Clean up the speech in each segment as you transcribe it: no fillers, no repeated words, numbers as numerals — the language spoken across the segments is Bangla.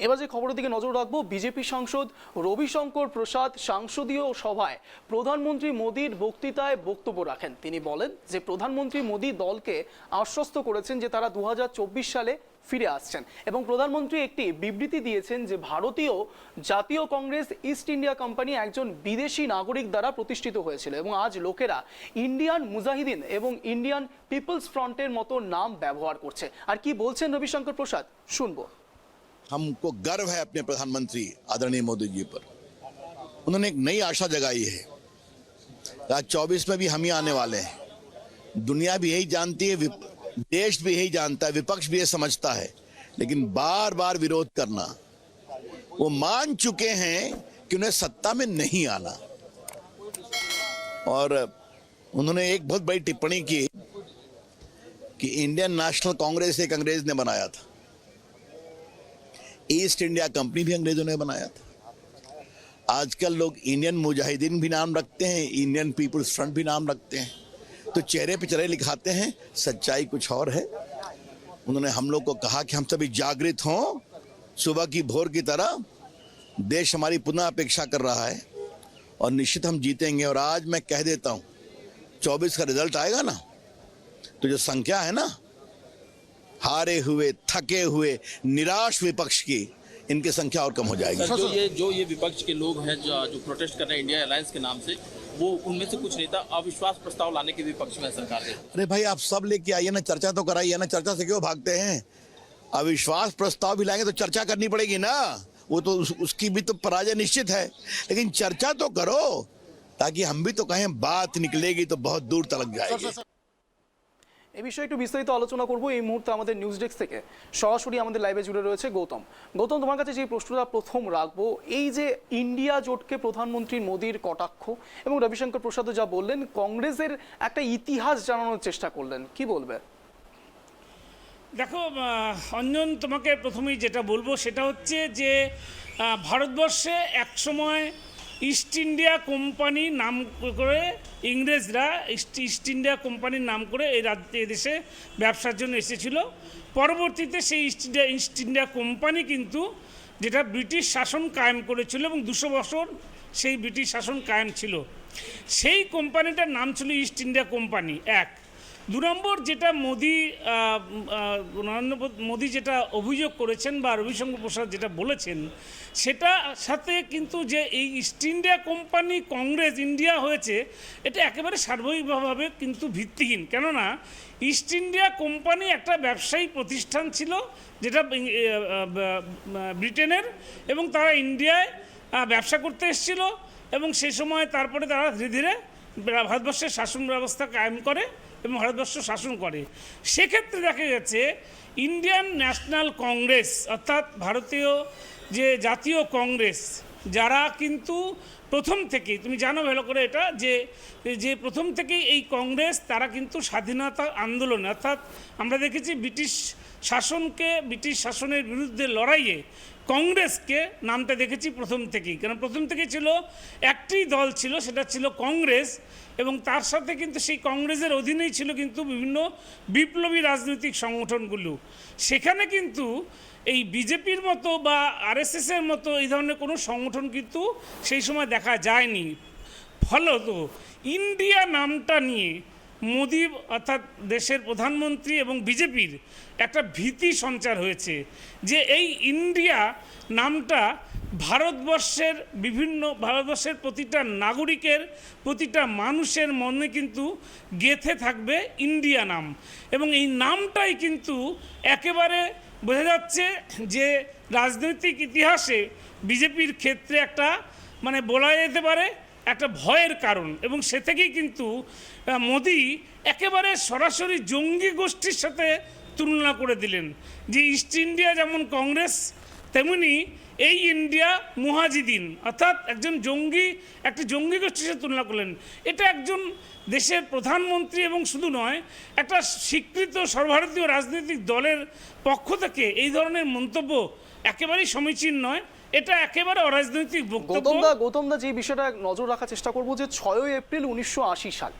এবার যে খবরের দিকে নজর রাখবো, বিজেপি সাংসদ রবিশঙ্কর প্রসাদ সংসদীয় সভায় প্রধানমন্ত্রী মোদীর বক্তৃতায় বক্তব্য রাখেন। তিনি বলেন যে প্রধানমন্ত্রী মোদী দলকে আশ্বস্ত করেছেন যে তারা 2024 সালে ফিরে আসছেন এবং প্রধানমন্ত্রী একটি বিবৃতি দিয়েছেন যে ভারতীয় জাতীয় কংগ্রেস ইস্ট ইন্ডিয়া কোম্পানি একজন বিদেশি নাগরিক দ্বারা প্রতিষ্ঠিত হয়েছিল এবং আজ লোকেরা ইন্ডিয়ান মুজাহিদিন এবং ইন্ডিয়ান পিপলস ফ্রন্টের মতো নাম ব্যবহার করছে। আর কি বলছেন রবিশঙ্কর প্রসাদ শুনবো। हमको गर्व है अपने प्रधानमंत्री आदरणीय मोदी जी पर। उन्होंने एक नई आशा जगाई है। आज 24 में भी हम ही आने वाले हैं। दुनिया भी यही जानती है, देश भी यही जानता है, विपक्ष भी ये समझता है, लेकिन बार बार विरोध करना, वो मान चुके हैं कि उन्हें सत्ता में नहीं आना। और उन्होंने एक बहुत बड़ी टिप्पणी की कि इंडियन नेशनल कांग्रेस एक अंग्रेज ने बनाया था, ईस्ट इंडिया कंपनी भी अंग्रेजों ने बनाया था। आजकल लोग इंडियन मुजाहिदीन भी नाम रखते हैं, इंडियन पीपल्स फ्रंट भी नाम रखते हैं, तो चेहरे पे चेहरे लिखाते हैं, सच्चाई कुछ और है। उन्होंने हम लोग को कहा कि हम सभी जागृत हों, सुबह की भोर की तरह देश हमारी पुनः अपेक्षा कर रहा है और निश्चित हम जीतेंगे। और आज मैं कह देता हूं, 24 का रिजल्ट आएगा ना, तो जो संख्या है ना हारे हुए, थके हुए, निराश विपक्ष की, इनकी संख्या और कम हो जाएगी। जो ये विपक्ष के लोग हैं जो प्रोटेस्ट कर रहे हैं इंडिया अलायंस के नाम से, वो उनमें से कुछ नेता अविश्वास प्रस्ताव लाने के भी पक्ष में सरकार है। अरे भाई आप सब लेके आइए ना, चर्चा तो कराइए ना, चर्चा से क्यों भागते हैं? अविश्वास प्रस्ताव भी लाएंगे तो चर्चा करनी पड़ेगी ना, वो तो उसकी भी तो पराजय निश्चित है, लेकिन चर्चा तो करो ताकि हम भी तो कहें बात निकलेगी तो बहुत दूर तक जाएगी। এই বিষয়ে একটু বিস্তারিত আলোচনা করব এই মুহূর্তে আমাদের নিউজ ডেস্ক থেকে সরাসরি আমাদের লাইভে জুড়ে রয়েছে গৌতম। গৌতম, তোমার কাছে যে প্রশ্নটা প্রথম রাখবো, এই যে ইন্ডিয়া জোটকে প্রধানমন্ত্রী মোদীর কটাক্ষ এবং রবিশঙ্কর প্রসাদ যা বললেন, কংগ্রেসের একটা ইতিহাস জানানোর চেষ্টা করলেন, কি বলবে? দেখো অঞ্জন, তোমাকে প্রথমেই যেটা বলবো সেটা হচ্ছে যে ভারতবর্ষে একসময় ইস্ট ইন্ডিয়া কোম্পানি নাম করে ইংরেজরা ইস্ট ইন্ডিয়া কোম্পানির নাম করে এই দেশে ব্যবসার জন্য এসেছিল। পরবর্তীতে সেই ইস্ট ইন্ডিয়া কোম্পানি কিন্তু যেটা ব্রিটিশ শাসন কায়েম করেছিল এবং 200 বছর সেই ব্রিটিশ শাসন কায়েম ছিল, সেই কোম্পানিটার নাম ছিল ইস্ট ইন্ডিয়া কোম্পানি। 1 2 নম্বর যেটা মোদী যেটা অভিযোগ করেছেন বা রবিশঙ্কর প্রসাদ যেটা বলেছেন, সেটা সাথে কিন্তু যে এই east India company Congress India হয়েছে, এটা একেবারে সার্বজনীনভাবে কিন্তু ভিত্তিহীন। কেননা ইস্ট ইন্ডিয়া কোম্পানি একটা ব্যবসায়ী প্রতিষ্ঠান ছিল যেটা ব্রিটেনের, এবং তারা ইন্ডিয়ায় ব্যবসা করতে এসেছিল এবং সেই সময় তারপরে তারা ধীরে ধীরে ভারতবর্ষের শাসন ব্যবস্থা কায়েম করে এবং ভারতবর্ষ শাসন করে। সেক্ষেত্রে দেখা গেছে ইন্ডিয়ান ন্যাশনাল কংগ্রেস অর্থাৎ ভারতীয় যে জাতীয় কংগ্রেস, যারা কিন্তু প্রথম থেকেই, তুমি জানো ভালো করে এটা, যে প্রথম থেকেই এই কংগ্রেস তারা কিন্তু স্বাধীনতা আন্দোলনে, অর্থাৎ আমরা দেখেছি ব্রিটিশ শাসনের বিরুদ্ধে লড়াইয়ে কংগ্রেসকে নামতে দেখেছি প্রথম থেকেই। কারণ প্রথম থেকেই ছিল একটি দল ছিল, সেটা ছিল কংগ্রেস, এবং তার সাথে কিন্তু সেই কংগ্রেসের অধীনেই ছিল কিন্তু বিভিন্ন বিপ্লবী রাজনৈতিক সংগঠনগুলো। সেখানে কিন্তু এই বিজেপির মতো বা আরএসএসের মতো এই ধরনের কোনো সংগঠন কিন্তু সেই সময় দেখা যায়নি। ফলত ইন্ডিয়া নামটা নিয়ে মোদী অর্থাৎ দেশের প্রধানমন্ত্রী এবং বিজেপির একটা ভীতি সঞ্চার হয়েছে যে এই ইন্ডিয়া নামটা ভারতবর্ষের প্রতিটা নাগরিকের, প্রতিটা মানুষের মনে কিন্তু গেঁথে থাকবে ইন্ডিয়া নাম, এবং এই নামটাই কিন্তু একেবারে বোঝা যাচ্ছে যে রাজনৈতিক ইতিহাসে বিজেপির ক্ষেত্রে একটা বলা যেতে পারে একটা ভয়ের কারণ। এবং সে থেকেই কিন্তু মোদী একেবারে সরাসরি জঙ্গি গোষ্ঠীর সাথে তুলনা করে দিলেন যে ইস্ট ইন্ডিয়া যেমন কংগ্রেস, তেমনি এই ইন্ডিয়া মুহাজিদিন অর্থাৎ একটি জঙ্গি গোষ্ঠীর সাথে তুলনা করলেন। এটা একজন দেশের প্রধানমন্ত্রী এবং শুধু নয়, একটা স্বীকৃত সর্বভারতীয় রাজনৈতিক দলের পক্ষ থেকে এই ধরনের মন্তব্য একেবারেই সমীচীন নয়। এটা একেবারে অরাজনৈতিক বক্তব্য। গৌতম দা যে বিষয়টা নজর রাখার চেষ্টা করব, যে 6 এপ্রিল 1980 সাল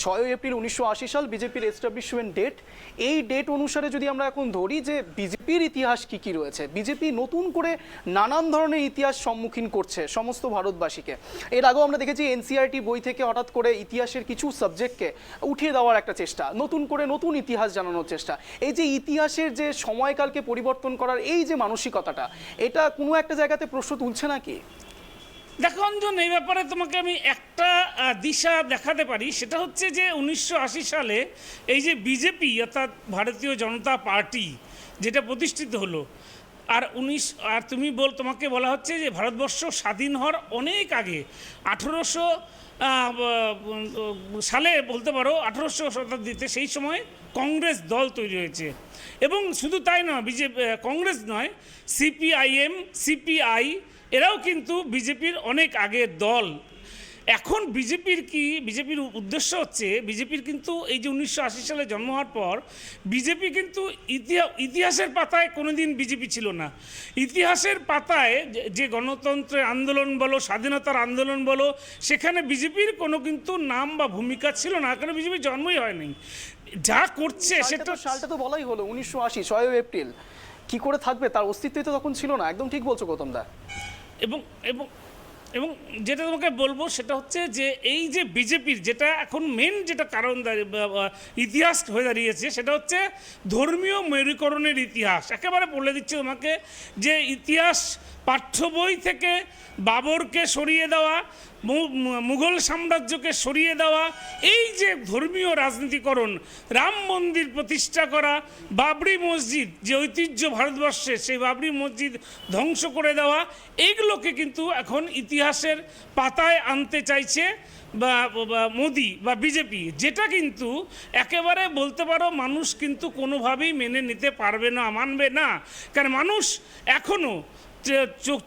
6 এপ্রিল 1980 সাল বিজেপির এস্টাবলিশমেন্ট ডেট। এই ডেট অনুসারে যদি আমরা এখন ধরি যে বিজেপির ইতিহাস কি কি রয়েছে, বিজেপি নতুন করে নানান ধরনের ইতিহাস সম্মুখীন করছে সমস্ত ভারতবাসীকে। এর আগেও আমরা দেখেছি এনসিআরটি বই থেকে হঠাৎ করে ইতিহাসের কিছু সাবজেক্টকে উঠিয়ে দেওয়ার একটা চেষ্টা, নতুন করে নতুন ইতিহাস জানানোর চেষ্টা। এই যে ইতিহাসের যে সময়কালকে পরিবর্তন করার এই যে মানসিকতাটা, এটা কোনো একটা জায়গাতে প্রশ্ন তুলছে নাকি? দেখো অঞ্জন, এই ব্যাপারে তোমাকে আমি একটা দিশা দেখাতে পারি। সেটা হচ্ছে যে 1980 সালে এই যে বিজেপি অর্থাৎ ভারতীয় জনতা পার্টি যেটা প্রতিষ্ঠিত হলো, আর তোমাকে বলা হচ্ছে যে ভারতবর্ষ স্বাধীন হওয়ার অনেক আগে 1800 সালে বলতে পারো 1800 শতাব্দীতে সেই সময় কংগ্রেস দল তৈরি হয়েছে। এবং শুধু তাই নয়, কংগ্রেস নয়, সিপিআইএম, সিপিআই এরাও কিন্তু বিজেপির অনেক আগের দল। এখন বিজেপির উদ্দেশ্য হচ্ছে, বিজেপির কিন্তু এই যে 1980 সালে জন্ম হওয়ার পর বিজেপি কিন্তু ইতিহাসের পাতায় কোনোদিন বিজেপি ছিল না। ইতিহাসের পাতায় যে গণতন্ত্রের আন্দোলন বলো, স্বাধীনতার আন্দোলন বলো, সেখানে বিজেপির কোনো কিন্তু নাম বা ভূমিকা ছিল না, কারণ বিজেপির জন্মই হয়নি। যা করছে সালটা তো বলাই হলো 1980, 6 এপ্রিল। কি করে থাকবে, তার অস্তিত্বই তো তখন ছিল না। একদম ঠিক বলছো গৌতম দা। এবং যেটা তোমাকে বলবো সেটা হচ্ছে যে এই যে বিজেপির যেটা এখন মেন যেটা কারণ ইতিহাস হয়ে দাঁড়িয়েছে, সেটা হচ্ছে ধর্মীয় মেরুকরণের ইতিহাস। একেবারে বলে দিচ্ছি তোমাকে যে ইতিহাস পাঠ্য বই থেকে বাবরকে সরিয়ে দেওয়া, মুঘল সাম্রাজ্যকে সরিয়ে দেওয়া, এই যে ধর্মীয় রাজনীতিকরণ, রাম মন্দির প্রতিষ্ঠা করা, বাবরি মসজিদ যে ঐতিহ্য ভারতবর্ষে, সেই বাবরি মসজিদ ধ্বংস করে দেওয়া, এইগুলোকে কিন্তু এখন ইতিহাসের পাতায় আনতে চাইছে বা মোদি বা বিজেপি, যেটা কিন্তু একেবারে বলতে পারো মানুষ কিন্তু কোনোভাবেই মেনে নিতে পারবে না, মানবে না। কারণ মানুষ এখনও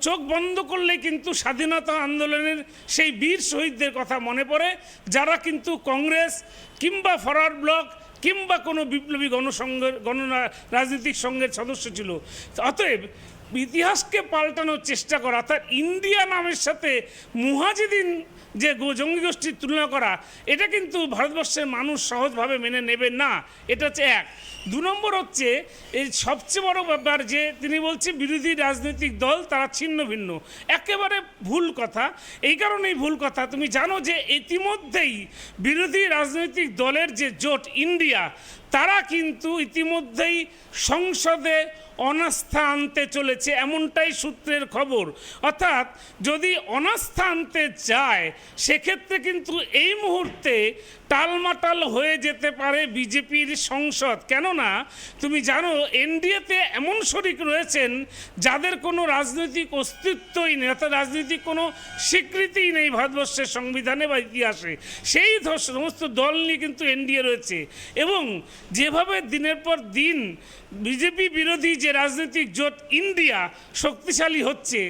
চোখ বন্ধ করলে কিন্তু স্বাধীনতা আন্দোলনের সেই বীর শহীদদের কথা মনে পড়ে, যারা কিন্তু কংগ্রেস কিংবা ফরওয়ার্ড ব্লক কিংবা কোনো বিপ্লবী রাজনৈতিক সংঘের সদস্য ছিল। অতএব ইতিহাসকে পাল্টানোর চেষ্টা করা, অর্থাৎ ইন্ডিয়া নামের সাথে মুহাজিদিন যে জঙ্গি গোষ্ঠীর তুলনা করা, এটা কিন্তু ভারতবর্ষের মানুষ সহজভাবে মেনে নেবে না। এটা হচ্ছে এক। 2 নম্বর হচ্ছে এই সবচেয়ে বড় ব্যাপার যে তিনি বলছে বিরোধী রাজনৈতিক দল তারা ছিন্ন ভিন্ন, একেবারে ভুল কথা। এই কারণেই ভুল কথা, তুমি জানো যে ইতিমধ্যেই বিরোধী রাজনৈতিক দলের যে জোট ইন্ডিয়া, তারা কিন্তু ইতিমধ্যেই সংসদে অনাস্থা আনতে চলেছে, এমনটাই সূত্রের খবর। অর্থাৎ যদি অনাস্থা আনতে যায়, সেক্ষেত্রে কিন্তু এই মুহূর্তে টালমাটাল হয়ে যেতে পারে বিজেপির সংসদ। কেননা তুমি জানো এনডিএতে এমন শরিক রয়েছেন যাদের কোনো রাজনৈতিক অস্তিত্বই নেই, অর্থাৎ রাজনৈতিক কোনো স্বীকৃতিই নেই ভারতবর্ষের সংবিধানে বা ইতিহাসে। সেই সমস্ত দল নিয়ে কিন্তু এনডিএ রয়েছে। এবং যেভাবে দিনের পর দিন বিজেপি বিরোধী যে রাজনৈতিক জোট ইন্ডিয়া শক্তিশালী হচ্ছে,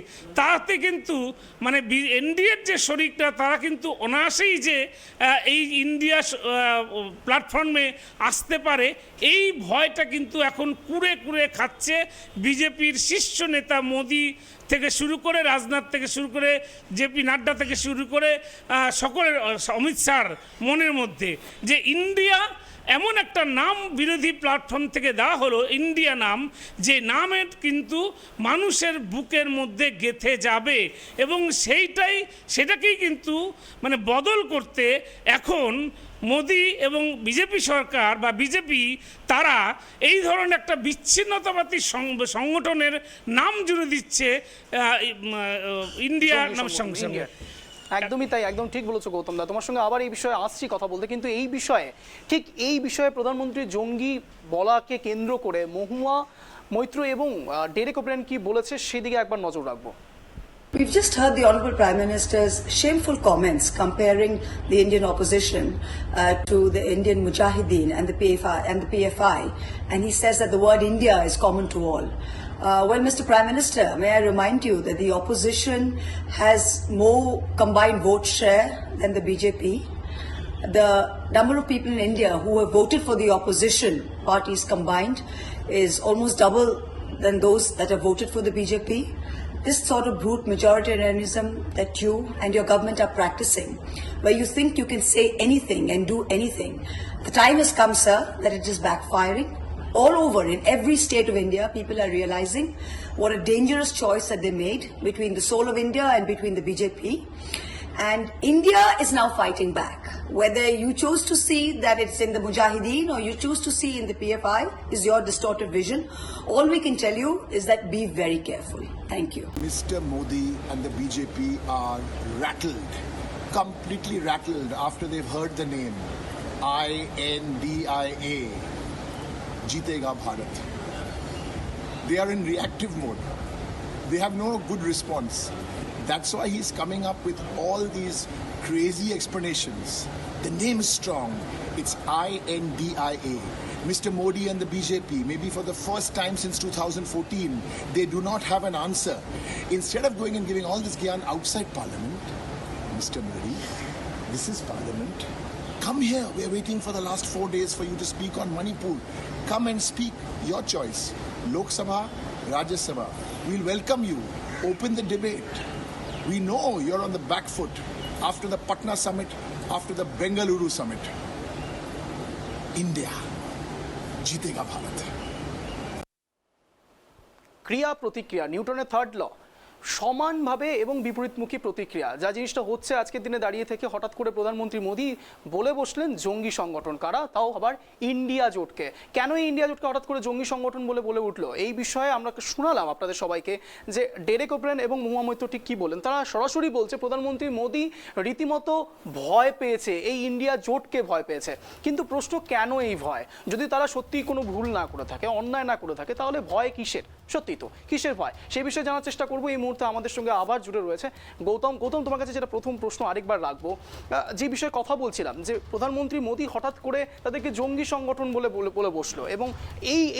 তাতে কিন্তু মানে এনডিএর যে শরিকরা তারা কিন্তু অনায়াসেই যে এই ইন্ডিয়া প্ল্যাটফর্মে আসতে পারে, এই ভয়টা কিন্তু এখন কুড়ে কুড়ে খাচ্ছে বিজেপির শীর্ষ নেতা মোদি থেকে শুরু করে, রাজনাথ থেকে শুরু করে, জেপি নাড্ডা থেকে শুরু করে সকলের, অমিত শাহর মনের মধ্যে যে ইন্ডিয়া এমন একটা নাম বিরোধী প্ল্যাটফর্ম থেকে দেওয়া হলো, ইন্ডিয়া নাম, যে নামের কিন্তু মানুষের বুকের মধ্যে গেঁথে যাবে। এবং সেটাকেই কিন্তু মানে বদল করতে এখন মোদি এবং বিজেপি সরকার বা বিজেপি তারা এই ধরনের একটা বিচ্ছিন্নতাবাদী সংগঠনের নাম জুড়ে দিচ্ছে ইন্ডিয়া নামের সঙ্গে। একদমই তাই, একদম ঠিক বলেছো গৌতম দা। তোমার সঙ্গে আবার এই বিষয়ে আসছি কথা বলতে, কিন্তু এই বিষয়ে প্রধানমন্ত্রী জঙ্গি বলাকে কেন্দ্র করে মহুয়া মৈত্র এবং ডেরেক ওব্রায়েন কি বলেছে সেদিকে একবার নজর রাখবো। We've just heard the Honourable Prime Minister's shameful comments comparing the Indian opposition to the Indian Mujahideen and the PFI, and he says that the word India is common to all. Well, Mr. Prime Minister, may I remind you that the opposition has more combined vote share than the BJP. The number of people in India who have voted for the opposition parties combined is almost double than those that have voted for the BJP. This sort of brute majoritarianism that you and your government are practicing, where you think you can say anything and do anything, the time has come, sir, that it is backfiring. All over, in every state of India, people are realizing what a dangerous choice that they made between the soul of India and between the BJP. And India is now fighting back. Whether you choose to see that it's in the Mujahideen or you choose to see in the PFI is your distorted vision. All we can tell you is that be very careful. Thank you. Mr. Modi and the BJP are rattled, completely rattled after they've heard the name INDIA, Jeetega Bharat. They are in reactive mode. They have no good response. That's why he's coming up with all these crazy explanations. The name is strong. It's INDIA. Mr. Modi and the BJP, maybe for the first time since 2014, they do not have an answer. Instead of going and giving all this gyan outside Parliament, Mr. Modi, this is Parliament. Come here. We're waiting for the last 4 days for you to speak on Manipur. Come and speak. Your choice. Lok Sabha, Rajya Sabha. We'll welcome you. Open the debate. We know you're on the back foot after the Patna summit, after the Bengaluru summit. India, jeetega Bharat. ক্রিয়া প্রতিক্রিয়া নিউটনের থার্ড ল, সমানভাবে এবং বিপরীতমুখী প্রতিক্রিয়া। যা জিনিসটা হচ্ছে আজকের দিনে দাঁড়িয়ে থেকে হঠাৎ করে প্রধানমন্ত্রী মোদী বলে বসলেন জঙ্গি সংগঠন কারা, তাও আবার ইন্ডিয়া জোটকে। কেন এই ইন্ডিয়া জোটকে হঠাৎ করে জঙ্গি সংগঠন বলে উঠলো, এই বিষয়ে আমরা শোনালাম আপনাদের সবাইকে যে ডেরেক ওব্রায়েন এবং মহুয়া মৈত্র ঠিক কী বলেন। তারা সরাসরি বলছে প্রধানমন্ত্রী মোদী রীতিমতো ভয় পেয়েছে, এই ইন্ডিয়া জোটকে ভয় পেয়েছে। কিন্তু প্রশ্ন কেন এই ভয়? যদি তারা সত্যিই কোনো ভুল না করে থাকে, অন্যায় না করে থাকে, তাহলে ভয় কিসের? সত্যি তো কিসের ভয়, সেই বিষয়ে জানার চেষ্টা করবো। এই মুহূর্তে আমাদের সঙ্গে আবার জুড়ে রয়েছে গৌতম। তোমার কাছে যেটা প্রথম প্রশ্ন আরেকবার রাখবো, যে বিষয়ে কথা বলছিলাম যে প্রধানমন্ত্রী মোদী হঠাৎ করে তাদেরকে জঙ্গি সংগঠন বলে বসলো, এবং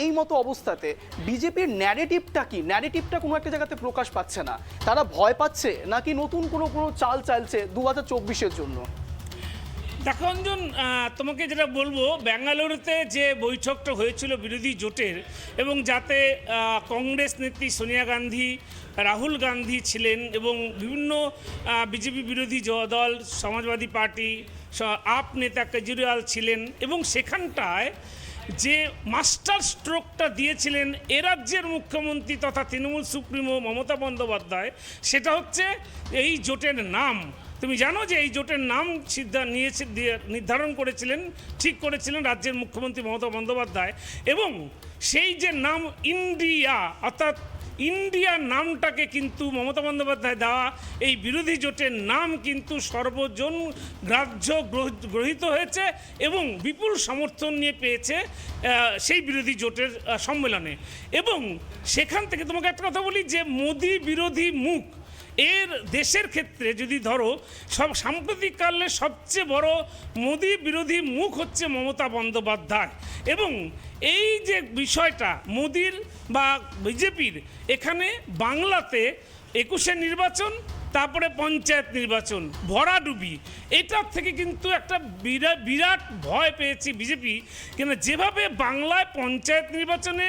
এই মতো অবস্থাতে বিজেপির ন্যারেটিভটা কি? ন্যারেটিভটা কোনো একটা জায়গাতে প্রকাশ পাচ্ছে না। তারা ভয় পাচ্ছে নাকি নতুন কোনো চাল চালছে 2024-এর জন্য? দেখো অঞ্জন, তোমাকে যেটা বলবো, বেঙ্গালুরুতে যে বৈঠকটা হয়েছিল বিরোধী জোটের, এবং যাতে কংগ্রেস নেত্রী সোনিয়া গান্ধী, রাহুল গান্ধী ছিলেন, এবং বিভিন্ন বিজেপি বিরোধী দল, সমাজবাদী পার্টি, আপ নেতা কেজরিওয়াল ছিলেন, এবং সেখানটায় যে মাস্টার স্ট্রোকটা দিয়েছিলেন এ রাজ্যের মুখ্যমন্ত্রী তথা তৃণমূল সুপ্রিমো মমতা বন্দ্যোপাধ্যায়, সেটা হচ্ছে এই জোটের নাম। তুমি জানো যে এই জোটের নাম নির্ধারণ করেছিলেন, ঠিক করেছিলেন রাজ্যের মুখ্যমন্ত্রী মমতা বন্দ্যোপাধ্যায়, এবং সেই যে নাম ইন্ডিয়া, অর্থাৎ ইন্ডিয়া নামটাকে কিন্তু মমতা বন্দ্যোপাধ্যায় দেওয়া এই বিরোধী জোটের নাম কিন্তু সর্বজন গ্রাহ্য গ্রহীত হয়েছে এবং বিপুল সমর্থন নিয়ে পেয়েছে সেই বিরোধী জোটের সম্মেলনে। এবং সেখান থেকে তোমাকে একটা কথা বলি যে মোদি বিরোধী মুখ এর দেশের ক্ষেত্রে যদি ধরো, সাম্প্রতিককালে সবচেয়ে বড় মোদি বিরোধী মুখ হচ্ছে মমতা বন্দ্যোপাধ্যায়। এবং এই যে বিষয়টা মোদির বা বিজেপির, এখানে বাংলাতে 21-এর নির্বাচন, তারপরে পঞ্চায়েত নির্বাচন, ভরাডুবি, এটার থেকে কিন্তু একটা বিরাট ভয় পেয়েছি বিজেপি। কেন যেভাবে বাংলায় পঞ্চায়েত নির্বাচনে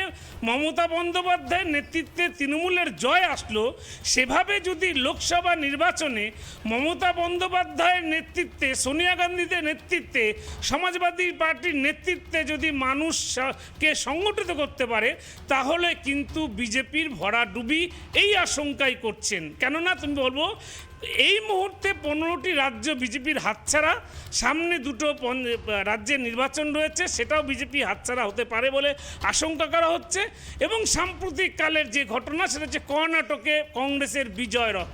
মমতা বন্দ্যোপাধ্যায়ের নেতৃত্বে তৃণমূলের জয় আসলো, সেভাবে যদি লোকসভা নির্বাচনে মমতা বন্দ্যোপাধ্যায়ের নেতৃত্বে, সোনিয়া গান্ধীদের নেতৃত্বে, সমাজবাদী পার্টির নেতৃত্বে যদি মানুষকে সংগঠিত করতে পারে, তাহলে কিন্তু বিজেপির ভরাডুবি এই আশঙ্কাই করছেন। কেননা তুমি বলবো এই মুহূর্তে 15টি রাজ্য বিজেপির হাতছাড়া, সামনে 2টো রাজ্যের নির্বাচন রয়েছে, সেটাও বিজেপি হাতছাড়া হতে পারে বলে আশঙ্কা করা হচ্ছে। এবং সাম্প্রতিককালের যে ঘটনা, সেটা হচ্ছে কর্ণাটকে কংগ্রেসের বিজয় রথ।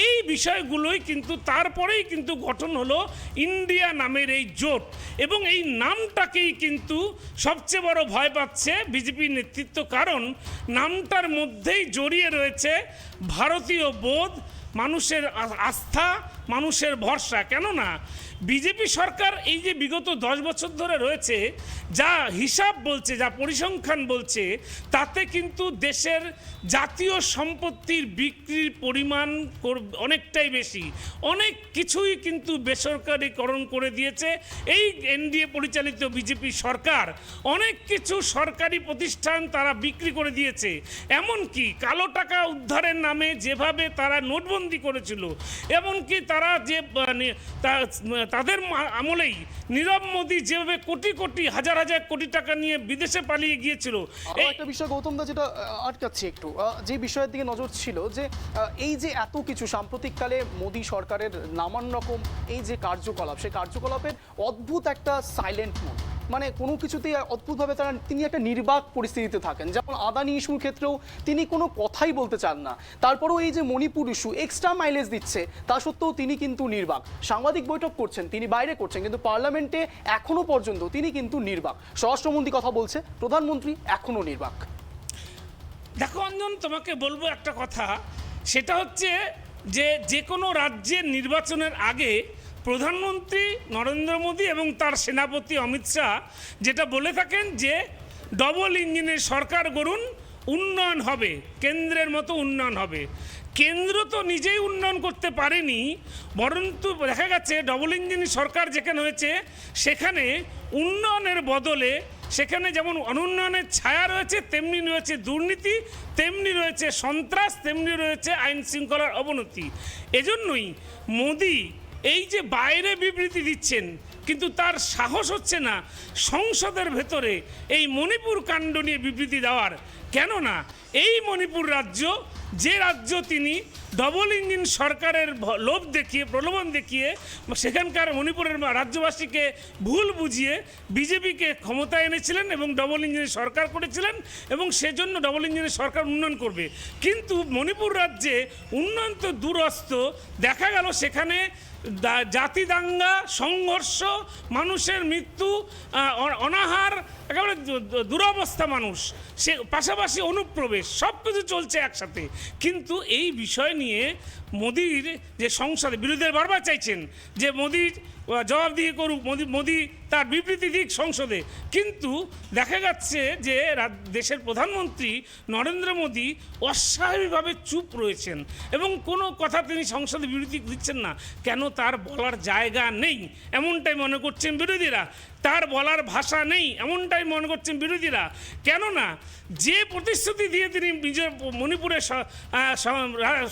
এই বিষয়গুলোই কিন্তু তারপরেই কিন্তু গঠন হলো ইন্ডিয়া নামের এই জোট, এবং এই নামটাকেই কিন্তু সবচেয়ে বড় ভয় পাচ্ছে বিজেপির নেতৃত্ব। কারণ নামটার মধ্যেই জড়িয়ে রয়েছে ভারতীয় বোধ, মানুষের আস্থা, মানুষের ভরসা। কেননা বিজেপি সরকার এই যে বিগত 10 বছর ধরে রয়েছে, যা হিসাব বলছে, যা পরিসংখ্যান বলছে, তাতে কিন্তু দেশের জাতীয় সম্পত্তির বিক্রির পরিমাণ অনেকটাই বেশি। অনেক কিছুই কিন্তু বেসরকারিকরণ করে দিয়েছে এই এনডিএ পরিচালিত বিজেপি সরকার। অনেক কিছু সরকারি প্রতিষ্ঠান তারা বিক্রি করে দিয়েছে। এমনকি কালো টাকা উদ্ধারের নামে যেভাবে তারা নোটবন্দি করেছিল, এমনকি তারা যে তাদের আমলেই নীরব মোদী যেভাবে কোটি কোটি হাজার হাজার কোটি টাকা নিয়ে বিদেশে পালিয়ে গিয়েছিল। একটা বিষয় গৌতম দা যেটা আটকাচ্ছে একটু, যে বিষয়ের দিকে নজর ছিল যে এই যে এত কিছু সাম্প্রতিককালে মোদী সরকারের নানান রকম এই যে কার্যকলাপ, সেই কার্যকলাপের অদ্ভুত একটা সাইলেন্ট মোড, মানে কোনো কিছুতেই অদ্ভুতভাবে তিনি একটা নির্বাক পরিস্থিতিতে থাকেন। যেমন আদানি ইস্যুর ক্ষেত্রেও তিনি কোনো কথাই বলতে চান না, তারপরেও এই যে মণিপুর ইস্যু এক্সট্রা মাইলেজ দিচ্ছে, তা সত্ত্বেও তিনি কিন্তু নির্বাক। সাংবাদিক বৈঠক করছেন তিনি বাইরে করছেন, কিন্তু পার্লামেন্টে এখনো পর্যন্ত তিনি কিন্তু নির্বাক। স্বরাষ্ট্রমন্ত্রী কথা বলছে, প্রধানমন্ত্রী এখনো নির্বাক। দেখো অঞ্জন, তোমাকে বলবো একটা কথা, সেটা হচ্ছে যে কোনো রাজ্যের নির্বাচনের আগে প্রধানমন্ত্রী নরেন্দ্র মোদী এবং তার সেনাপতি অমিত শাহ যেটা বলে থাকেন যে ডবল ইঞ্জিনের সরকার গড়ুন, উন্নয়ন হবে, কেন্দ্রের মতো উন্নয়ন হবে। কেন্দ্র তো নিজেই উন্নয়ন করতে পারেনি, বরঞ্চ দেখা গেছে ডবল ইঞ্জিনের সরকার যেখানে হয়েছে সেখানে উন্নয়নের বদলে সেখানে যেমন অনুন্নয়নের ছায়া রয়েছে, তেমনি রয়েছে দুর্নীতি, তেমনি রয়েছে সন্ত্রাস, তেমনি রয়েছে আইন শৃঙ্খলার অবনতি। এজন্যই মোদী এই যে বাইরে বিবৃতি দিচ্ছেন, কিন্তু তার সাহস হচ্ছে না সংসদের ভেতরে এই মণিপুর কাণ্ড নিয়ে বিবৃতি দেওয়ার। কেননা এই মণিপুর রাজ্য, যে রাজ্য তিনি ডবল ইঞ্জিন সরকারের লোভ দেখিয়ে, প্রলোভন দেখিয়ে সেখানকার মণিপুরের রাজ্যবাসীকে ভুল বুঝিয়ে বিজেপিকে ক্ষমতায় এনেছিলেন এবং ডবল ইঞ্জিনের সরকার করেছিলেন, এবং সেজন্য ডবল ইঞ্জিনের সরকার উন্নয়ন করবে। কিন্তু মণিপুর রাজ্যে উন্নয়ন তো দূরস্থ, দেখা গেল সেখানে জাতি দাঙ্গা, সংঘর্ষ, মানুষের মৃত্যু, অনাহার, একেবারে দুরবস্থা মানুষ, সে পাশাপাশি অনুপ্রবেশ, সব কিছু চলছে একসাথে। কিন্তু এই বিষয় নিয়ে মোদির যে সংসদে বিরোধীরা বারবার চাইছেন যে মোদির জবাবদিহি করুক, মোদি তার বিবৃতি দিক সংসদে, কিন্তু দেখা যাচ্ছে যে দেশের প্রধানমন্ত্রী নরেন্দ্র মোদী অস্বাভাবিকভাবে চুপ রয়েছেন এবং কোনো কথা তিনি সংসদে বিবৃতি দিচ্ছেন না। কেন? তার বলার জায়গা নেই, এমনটাই মনে করছেন বিরোধীরা। তার বলার ভাষা নেই, এমনটাই মনে করছেন বিরোধীরা। কেননা যে প্রতিশ্রুতি দিয়ে তিনি নিজের মণিপুরে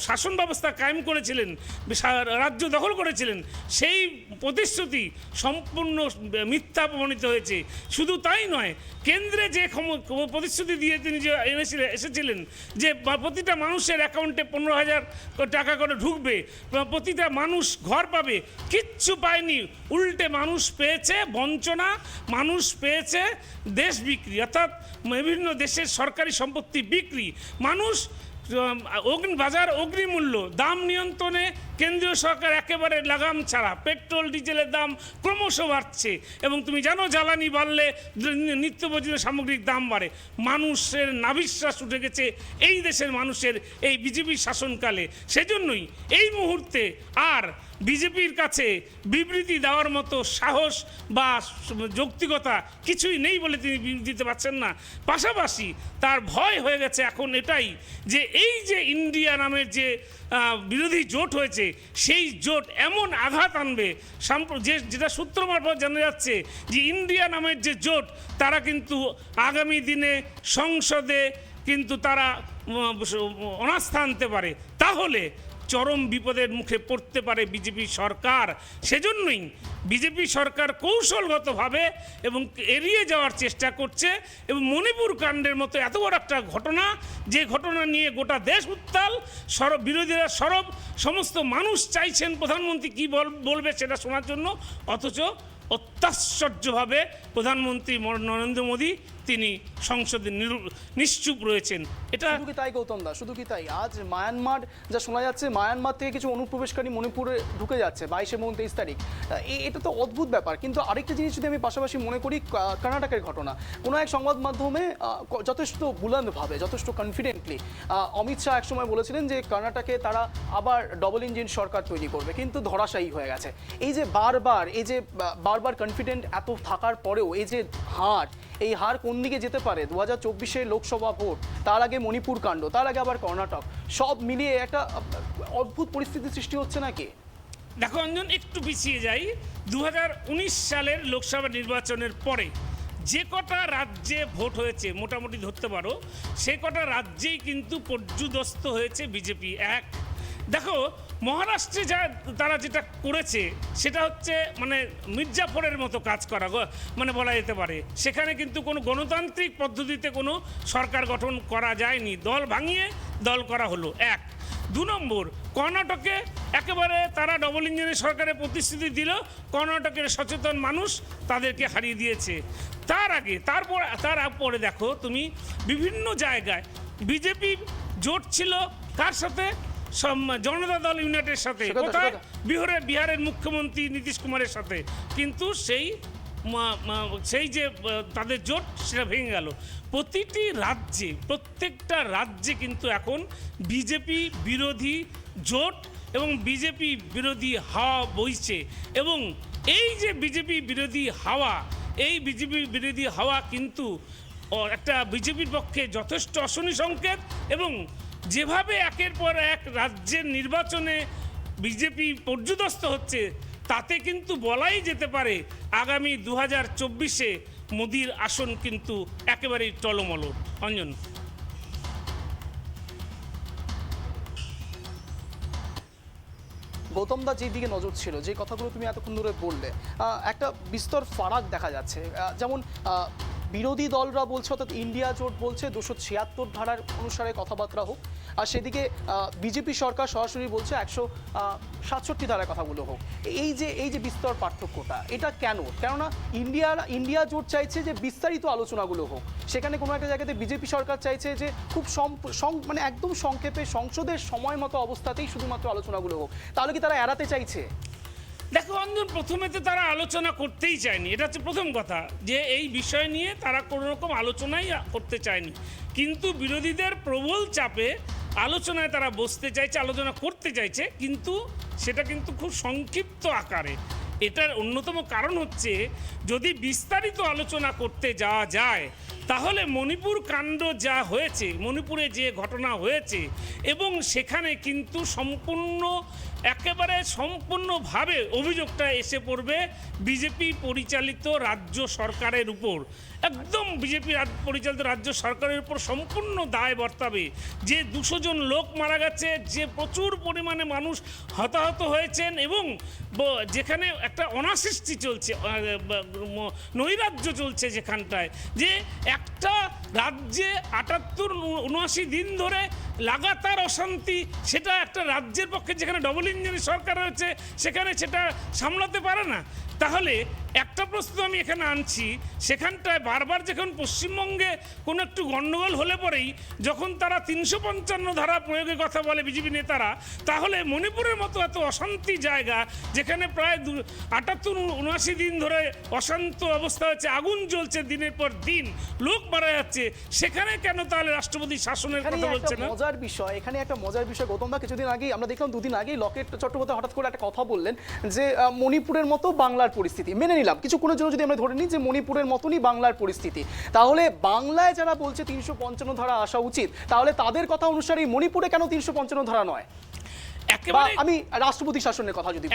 শাসন ব্যবস্থা কায়েম করেছিলেন, রাজ্য দখল করেছিলেন, সেই প্রতিশ্রুতি সম্পূর্ণ মিথ্যা প্রমাণিত হয়েছে। শুধু তাই নয়, কেন্দ্রে যে প্রতিশ্রুতি দিয়ে তিনি যে এসেছিলেন যে প্রতিটা মানুষের অ্যাকাউন্টে 15,000 টাকা করে ঢুকবে, প্রতিটা মানুষ ঘর পাবে, কিচ্ছু পায়নি। উল্টে মানুষ পেয়েছে বঞ্চনা, মানুষ পেয়েছে দেশ বিক্রি, অর্থাৎ বিভিন্ন দেশের সরকারি সম্পত্তি বিক্রি। মানুষ বাজার অগ্নিমূল্য, দাম নিয়ন্ত্রণে কেন্দ্রীয় সরকার একেবারে লাগাম ছাড়া, পেট্রোল ডিজেলের দাম ক্রমশ বাড়ছে এবং তুমি জানো জ্বালানি বাড়লে নিত্য প্রয়োজনীয় সামগ্রিক দাম বাড়ে। মানুষের নাভিশ্বাস উঠে গেছে এই দেশের মানুষের এই বিজেপির শাসনকালে। সেজন্যই এই মুহূর্তে আর বিজেপির কাছে বিবৃতি দেওয়ার মতো সাহস বা যৌক্তিকতা কিছুই নেই বলে তিনি বিবৃতি দিতে পারছেন না। পাশাপাশি তার ভয় হয়ে গেছে এখন এটাই যে এই যে ইন্ডিয়া নামের যে বিরোধী জোট হয়েছে, সেই জোট এমন আঘাত আনবে যেটা সূত্র মারফত জানা যাচ্ছে যে ইন্ডিয়া নামের যে জোট, তারা কিন্তু আগামী দিনে সংসদে কিন্তু তারা অনাস্থা আনতে পারে। তাহলে চরম বিপদের মুখে পড়তে পারে বিজেপি সরকার। সেজন্যই বিজেপি সরকার কৌশলগতভাবে এবং এড়িয়ে যাওয়ার চেষ্টা করছে এবং মণিপুর কাণ্ডের মতো এত বড় একটা ঘটনা, যে ঘটনা নিয়ে গোটা দেশ উত্তাল, বিরোধীরা সরব, সমস্ত মানুষ চাইছেন প্রধানমন্ত্রী কী বলবে সেটা শোনার জন্য, অথচ অত্যাশ্চর্যভাবে প্রধানমন্ত্রী নরেন্দ্র মোদী তিনি সংসদে নিশ্চুপ রয়েছেন। এটা শুধু কি তাই গৌতম দা, শুধু কি তাই? আজ মায়ানমার যা শোনা যাচ্ছে, মায়ানমার থেকে কিছু অনুপ্রবেশকারী মণিপুরে ঢুকে যাচ্ছে 22 এবং 23 তারিখ। এটা তো অদ্ভুত ব্যাপার। কিন্তু আরেকটা জিনিস যদি আমি পাশাপাশি মনে করি, কর্ণাটকের ঘটনা, কোনো এক সংবাদ মাধ্যমে যথেষ্ট বুলন্দভাবে, যথেষ্ট কনফিডেন্টলি অমিত শাহ একসময় বলেছিলেন যে কর্ণাটকে তারা আবার ডবল ইঞ্জিন সরকার তৈরি করবে, কিন্তু ধরাশায়ী হয়ে গেছে। এই যে বারবার কনফিডেন্ট এত থাকার পরেও এই যে এই হার কোন দিকে যেতে পারে? 2024 লোকসভা ভোট, তার আগে মণিপুর কাণ্ড, তার আগে আবার কর্ণাটক, সব মিলিয়ে একটা অদ্ভুত পরিস্থিতি সৃষ্টি হচ্ছে নাকি? দেখো অঞ্জন, একটু পিছিয়ে যাই। 2019 সালের লোকসভা নির্বাচনের পরে যে কটা রাজ্যে ভোট হয়েছে মোটামুটি ধরতে পারো, সে কটা রাজ্যেই কিন্তু পর্যুদস্ত হয়েছে বিজেপি। দেখো মহারাষ্ট্রে তারা যেটা করেছে সেটা হচ্ছে মানে মির্জাফরের মতো কাজ করা, মানে বলা যেতে পারে। সেখানে কিন্তু কোনো গণতান্ত্রিক পদ্ধতিতে কোনো সরকার গঠন করা যায়নি, দল ভাঙিয়ে দল করা হলো। 2 নম্বর, কর্ণাটকে একেবারে তারা ডবল ইঞ্জিনের সরকারের প্রতিশ্রুতি দিল, কর্ণাটকের সচেতন মানুষ তাদেরকে হারিয়ে দিয়েছে। তারপরে দেখো তুমি বিভিন্ন জায়গায় বিজেপি জোট ছিল কার সাথে? জনতা দল ইউনাইটেডের সাথে। কোথায়? বিহারের মুখ্যমন্ত্রী নীতিশ কুমারের সাথে। কিন্তু সেই যে তাদের জোট সেটা ভেঙে গেল। প্রত্যেকটা রাজ্যে কিন্তু এখন বিজেপি বিরোধী জোট এবং বিজেপি বিরোধী হাওয়া বইছে। এবং এই যে বিজেপি বিরোধী হাওয়া কিন্তু একটা বিজেপির পক্ষে যথেষ্ট অশনি সংকেত। এবং যেভাবে একের পর এক রাজ্যের নির্বাচনে বিজেপি পর্যুদস্ত হচ্ছে, তাতে কিন্তু বলাই যেতে পারে আগামী 2024-এ মোদির আসন কিন্তু একেবারেই টলমল। অঞ্জন, গৌতম দা যেই দিকে নজর ছিল, যে কথাগুলো তুমি এতক্ষণ ধরে বললে, একটা বিস্তর ফারাক দেখা যাচ্ছে। যেমন বিরোধী দলরা বলছে, অর্থাৎ ইন্ডিয়া জোট বলছে 276 ধারার অনুসারে কথাবার্তা হোক, আর সেদিকে বিজেপি সরকার সরাসরি বলছে 167 ধারার কথাগুলো হোক। এই যে বিস্তর পার্থক্যটা, এটা কেন? কেননা ইন্ডিয়া জোট চাইছে যে বিস্তারিত আলোচনাগুলো হোক, সেখানে কোনো একটা জায়গাতে বিজেপি সরকার চাইছে যে খুব মানে একদম সংক্ষেপে সংসদের সময় মতো অবস্থাতেই শুধুমাত্র আলোচনাগুলো হোক। তাহলে কি তারা এড়াতে চাইছে? দেখো অঞ্জন, প্রথমে তো তারা আলোচনা করতেই চায়নি, এটা হচ্ছে প্রথম কথা, যে এই বিষয় নিয়ে তারা কোনো রকম আলোচনাই করতে চায়নি। কিন্তু বিরোধীদের প্রবল চাপে আলোচনায় তারা বসতে চাইছে, আলোচনা করতে চাইছে, কিন্তু সেটা কিন্তু খুব সংক্ষিপ্ত আকারে। এটার অন্যতম কারণ হচ্ছে, যদি বিস্তারিত আলোচনা করতে যাওয়া যায় তাহলে মণিপুর কাণ্ড যা হয়েছে, মণিপুরে যে ঘটনা হয়েছে, এবং সেখানে কিন্তু সম্পূর্ণভাবে অভিযোগটা এসে পড়বে বিজেপি পরিচালিত রাজ্য সরকারের উপর। একদম বিজেপি পরিচালিত রাজ্য সরকারের উপর সম্পূর্ণ দায় বর্তাবে। যে 200 জন লোক মারা গেছে, যে প্রচুর পরিমাণে মানুষ হতাহত হয়েছেন, এবং যেখানে একটা অনাসৃষ্টি চলছে, নৈরাজ্য চলছে যেখানটায়, যে একটা রাজ্যে 78-79 দিন ধরে লাগাতার অশান্তি, সেটা একটা রাজ্যের পক্ষে যেখানে ডবল ইঞ্জিনের সরকার রয়েছে সেখানে সেটা সামলাতে পারে না। তাহলে একটা প্রশ্ন আমি এখানে আনছি, সেখানটায় বারবার যখন পশ্চিমবঙ্গে কোনো একটু গণ্ডগোল হলে পরেই যখন তারা 355 ধারা প্রয়োগের কথা বলে বিজেপি নেতারা, তাহলে মণিপুরের মতো এত অশান্তি জায়গা, যেখানে প্রায় 78-79 দিন ধরে অশান্ত অবস্থা হচ্ছে, আগুন জ্বলছে দিনের পর দিন, লোক মারা যাচ্ছে, সেখানে কেন তাহলে রাষ্ট্রপতি শাসনের কথা বলছে না? এখানে একটা মজার বিষয় গৌতম দা, কিছুদিন আগেই আমরা দেখলাম, 2 দিন আগেই লকেট চট্টোপাধ্যায় হঠাৎ করে একটা কথা বললেন যে মণিপুরের মতো বাংলার পরিস্থিতি। মেনে নিলাম কিছুক্ষণের জন্য যদি আমরা ধরে নিই যে মণিপুরের মতনই বাংলার পরিস্থিতি, তাহলে বাংলায় যারা বলছে 355 ধারা আসা উচিত, তাহলে তাদের কথা অনুসারে মণিপুরে কেন 355 ধারা নয়? আমি রাষ্ট্রপতি শাসনের কথা যদি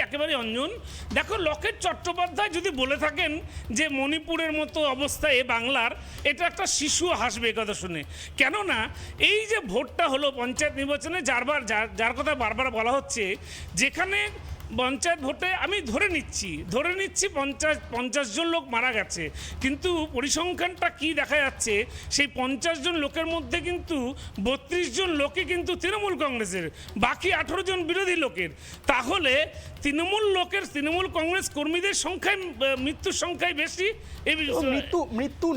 একেবারে অঞ্জন, দেখো লকেট চট্টোপাধ্যায় যদি বলে থাকেন যে মণিপুরের মতো অবস্থা বাংলার, এটা একটা শিশু হাসবে কথা শুনে। কেননা এই যে ভোটটা হলো পঞ্চায়েত নির্বাচনে, যার কথা বারবার বলা হচ্ছে, যেখানে পঞ্চায়েত ভোটে আমি ধরে নিচ্ছি 50 জন লোক মারা গেছে, কিন্তু পরিসংখ্যানটা কি দেখা যাচ্ছে, সেই 50 জন লোকের মধ্যে কিন্তু 32 জন লোকে কিন্তু তৃণমূল কংগ্রেসের, বাকি 18 জন বিরোধী লোকের। তাহলে তৃণমূল কংগ্রেস কর্মীদের সংখ্যায় মৃত্যুর সংখ্যাই বেশি। এই মৃত্যু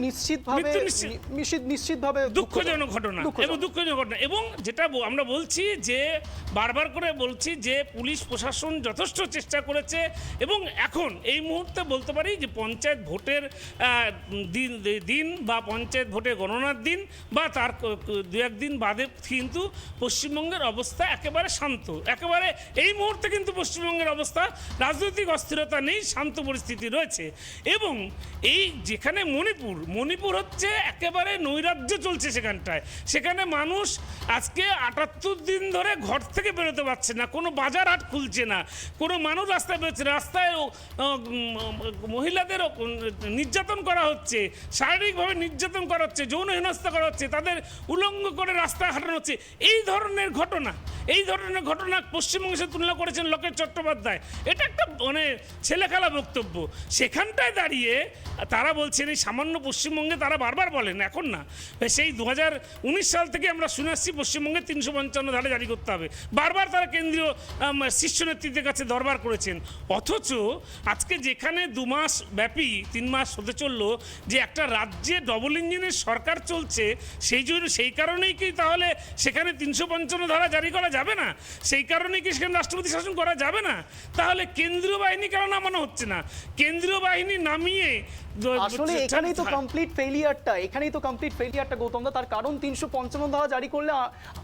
নিশ্চিতভাবে দুঃখজনক ঘটনা এবং দুঃখজনক ঘটনা। এবং যেটা আমরা বলছি যে বারবার করে বলছি যে পুলিশ প্রশাসন যথেষ্ট চেষ্টা করেছে, এবং এখন এই মুহূর্তে বলতে পারি যে পঞ্চায়েত ভোটের দিন বা পঞ্চায়েত ভোটের গণনার দিন বা তার 2-1 দিন বাদে কিন্তু পশ্চিমবঙ্গের অবস্থা একেবারে শান্ত। একেবারে এই মুহূর্তে কিন্তু পশ্চিমবঙ্গের অবস্থা রাজনৈতিক অস্থিরতা নেই, শান্ত পরিস্থিতি রয়েছে। এবং এই যেখানে মণিপুর হচ্ছে একেবারে নৈরাজ্য চলছে সেখানটায়। সেখানে মানুষ আজকে 78 দিন ধরে ঘর থেকে বেরোতে পারছে না, কোনো বাজার হাট খুলছে না, কোনো মানুষ রাস্তায় বেরোচ্ছে, রাস্তায় মহিলাদের নির্যাতন করা হচ্ছে, শারীরিকভাবে নির্যাতন করা হচ্ছে, যৌন হেনস্থা করা হচ্ছে, তাদের উলঙ্গ করে রাস্তায় হাঁটানো হচ্ছে। এই ধরনের ঘটনা পশ্চিমবঙ্গের সাথে তুলনা করেছেন লোকেশ চট্টোপাধ্যায়। এটা একটা মানে ছেলেখেলা বক্তব্য। সেখানটায় দাঁড়িয়ে তারা বলছেন, এই সামান্য পশ্চিমবঙ্গে তারা বারবার বলেন, এখন না, সেই 2019 সাল থেকে আমরা শুনে আসছি পশ্চিমবঙ্গে 355 ধারা জারি করতে হবে। বারবার তারা কেন্দ্রীয় শীর্ষ নেতৃত্বের কাছে দরবার করেছেন। অথচ আজকে যেখানে 2 মাস ব্যাপী 3 মাস হতে চললো যে একটা রাজ্যে ডবল ইঞ্জিনের সরকার চলছে, সেই কারণেই কি তাহলে সেখানে 355 ধারা জারি করা যাবে না? সেই কারণেই কি সেখানে রাষ্ট্রপতি শাসন করা যাবে না? তাহলে কেন্দ্রীয় বাহিনী কেন নামানো হচ্ছে না? কেন্দ্রীয় বাহিনী নামিয়ে আসলে এখানেই তো কমপ্লিট ফেলিয়ারটা গৌতম দা। তার কারণ 355 ধারা জারি করলে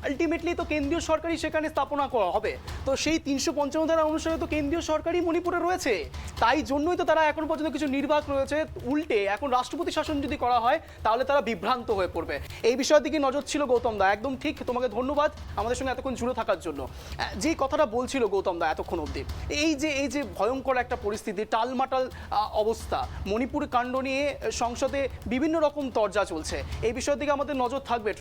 আলটিমেটলি তো কেন্দ্রীয় সরকারই সেখানে স্থাপনা করা হবে। তো সেই 355 ধারা অনুসারে তো কেন্দ্রীয় সরকারই মণিপুরে রয়েছে, তাই জন্যই তো তারা এখন পর্যন্ত কিছু নির্বাক রয়েছে। উল্টে এখন রাষ্ট্রপতি শাসন যদি করা হয় তাহলে তারা বিভ্রান্ত হয়ে পড়বে। এই বিষয়ের দিকে নজর ছিল গৌতম দা, একদম ঠিক। তোমাকে ধন্যবাদ আমাদের সঙ্গে এতক্ষণ জুড়ে থাকার জন্য। যে কথাটা বলছিল গৌতম দা এতক্ষণ অবধি, এই যে ভয়ঙ্কর একটা পরিস্থিতি, টালমাটাল অবস্থা, মণিপুর কাণ্ড নিয়ে সংসদে বিভিন্ন রকম তরজা চলছে, এই বিষয়ের দিকে আমাদের নজর থাকবে।